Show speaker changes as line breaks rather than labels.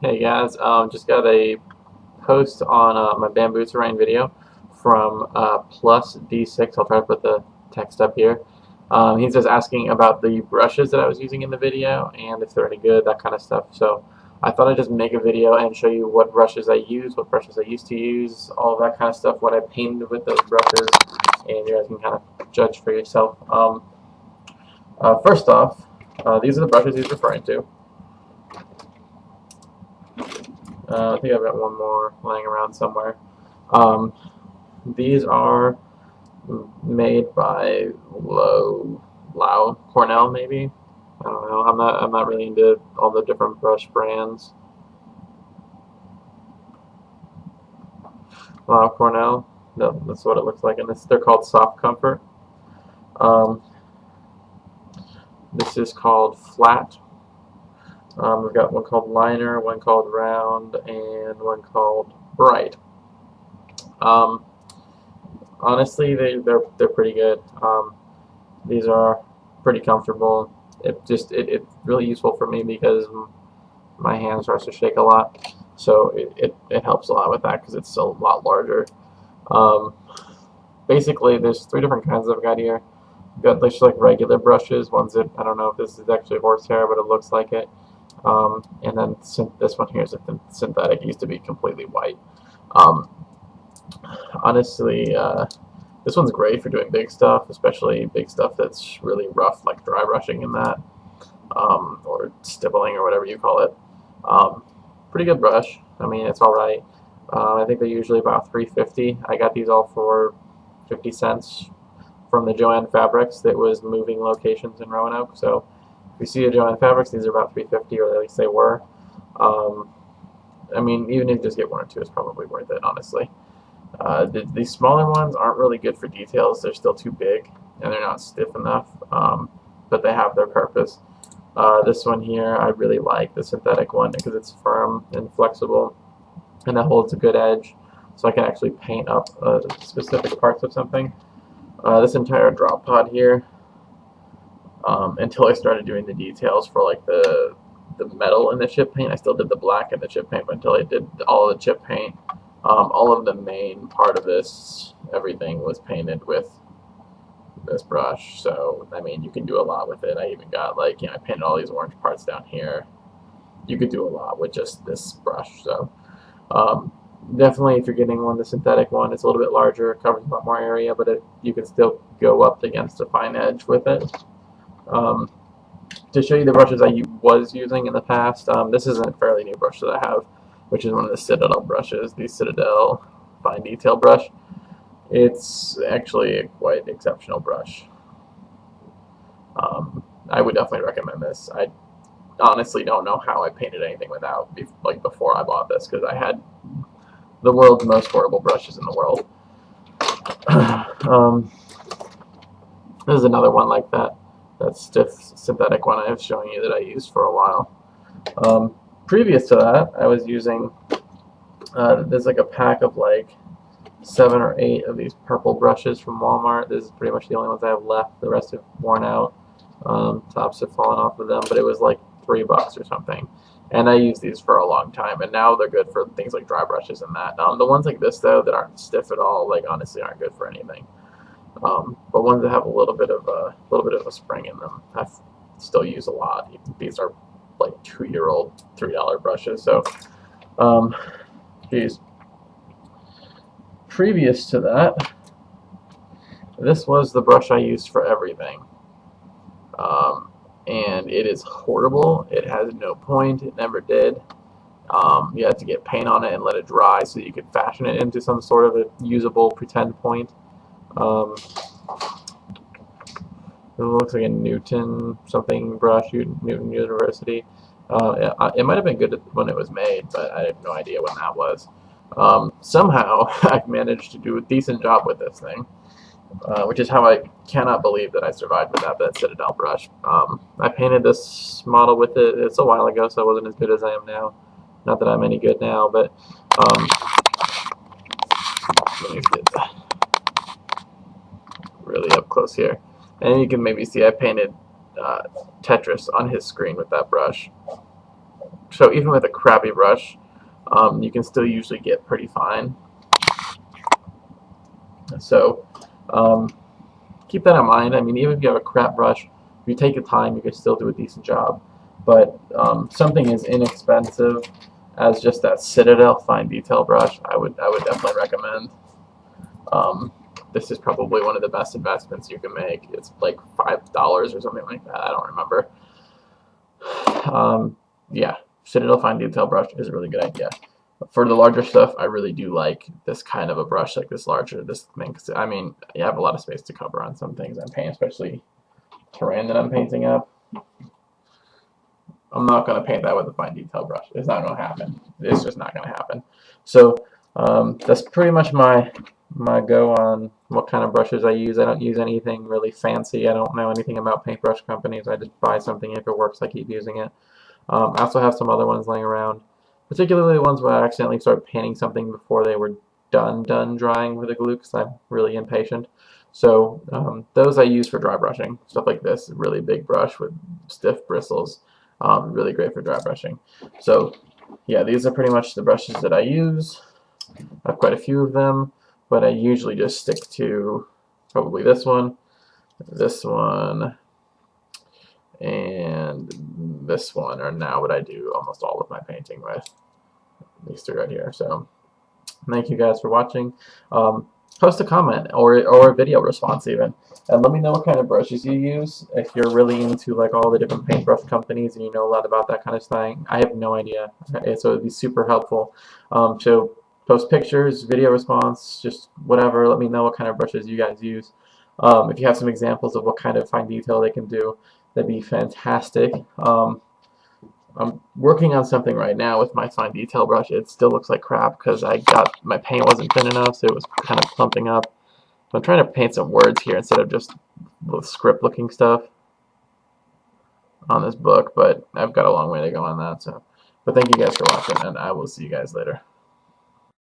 Hey guys, just got a post on my bamboo terrain video from plus D6. I'll try to put the text up here. He's just asking about the brushes that I was using in the video and if they're any good, that kind of stuff. So I thought I'd just make a video and show you what brushes I use, what brushes I used to use, all of that kind of stuff, what I painted with those brushes, and you guys can kind of judge for yourself. First off, these are the brushes he's referring to. I think I've got one more laying around somewhere. These are made by loew-cornell, maybe. I don't know. I'm not really into all the different brush brands. Loew-cornell. No, that's what it looks like. And they're called Soft Comfort. This is called Flat. We've got one called Liner, one called Round, and one called Bright. Honestly, they're pretty good. These are pretty comfortable. It's really useful for me because my hand starts to shake a lot, so it helps a lot with that because it's a lot larger. Basically, there's three different kinds I've got here. I've got just like regular brushes, ones that I don't know if this is actually horsehair, but it looks like it. And then this one here is synthetic. It used to be completely white. Honestly, this one's great for doing big stuff, especially big stuff that's really rough, like dry brushing and that, or stippling or whatever you call it. Pretty good brush. I mean, it's all right. I think they're usually about $3.50. I got these all for 50 cents from the Joann Fabrics that was moving locations in Roanoke. So if you see a Joann Fabrics, these are about $3.50, or at least they were. I mean, even if you just get one or two, it's probably worth it, honestly. These smaller ones aren't really good for details. They're still too big, and they're not stiff enough, but they have their purpose. This one here, I really like the synthetic one because it's firm and flexible, and it holds a good edge, so I can actually paint up specific parts of something. This entire drop pod here, until I started doing the details for like the metal in the chip paint, I still did the black in the chip paint, but until I did all of the chip paint, all of the main part of this, everything was painted with this brush. So I mean, you can do a lot with it. I even got like, I painted all these orange parts down here. You could do a lot with just this brush. So definitely, if you're getting the synthetic one, it's a little bit larger, covers a lot more area, but you can still go up against a fine edge with it. To show you the brushes I was using in the past, this is a fairly new brush that I have, which is one of the Citadel brushes, the Citadel Fine Detail brush. It's actually a quite exceptional brush. I would definitely recommend this. I honestly don't know how I painted anything without, like before I bought this, because I had the world's most horrible brushes in the world. This is another one like that. That stiff synthetic one I was showing you that I used for a while. Previous to that, I was using, there's like a pack of like 7 or 8 of these purple brushes from Walmart. This is pretty much the only ones I have left. The rest have worn out. Tops have fallen off of them, but it was like $3 or something. And I used these for a long time, and now they're good for things like dry brushes and that. The ones like this, though, that aren't stiff at all, like honestly aren't good for anything. But ones that have a little bit of a spring in them, I still use a lot. These are like 2-year-old $3 brushes. So, geez. Previous to that, this was the brush I used for everything. And it is horrible. It has no point. It never did. You have to get paint on it and let it dry so you could fashion it into some sort of a usable pretend point. It looks like a Newton something brush, Newton University. It might have been good when it was made, but I have no idea when that was. Somehow I've managed to do a decent job with this thing, which is how I cannot believe that I survived with that Citadel brush. I painted this model with it. It's a while ago, so I wasn't as good as I am now. Not that I'm any good now, but let me get really up close here. And you can maybe see I painted Tetris on his screen with that brush. So even with a crappy brush, you can still usually get pretty fine. So keep that in mind. I mean, even if you have a crap brush, if you take your time, you can still do a decent job. But something as inexpensive as just that Citadel fine detail brush, I would definitely recommend. This is probably one of the best investments you can make. It's like $5 or something like that. I don't remember. Yeah, Citadel fine detail brush is a really good idea. For the larger stuff, I really do like this kind of a brush, like this thing. Cause, I mean, you have a lot of space to cover on some things I'm painting, especially terrain that I'm painting up. I'm not going to paint that with a fine detail brush. It's not going to happen. It's just not going to happen. So that's pretty much my go on what kind of brushes I use. I don't use anything really fancy. I don't know anything about paintbrush companies. I just buy something. If it works, I keep using it. I also have some other ones laying around, particularly the ones where I accidentally started painting something before they were done drying with the glue because I'm really impatient. So those I use for dry brushing. Stuff like this, really big brush with stiff bristles. Really great for dry brushing. So yeah, these are pretty much the brushes that I use. I have quite a few of them, but I usually just stick to probably this one, and this one are now what I do almost all of my painting with. These two right here. So thank you guys for watching. Post a comment or a video response even, and let me know what kind of brushes you use. If you're really into like all the different paintbrush companies and you know a lot about that kind of thing, I have no idea, so it'd be super helpful. So post pictures, video response, just whatever. Let me know what kind of brushes you guys use. If you have some examples of what kind of fine detail they can do, that'd be fantastic. I'm working on something right now with my fine detail brush. It still looks like crap because my paint wasn't thin enough, so it was kind of clumping up. So I'm trying to paint some words here instead of just the script looking stuff on this book, but I've got a long way to go on that. But thank you guys for watching, and I will see you guys later.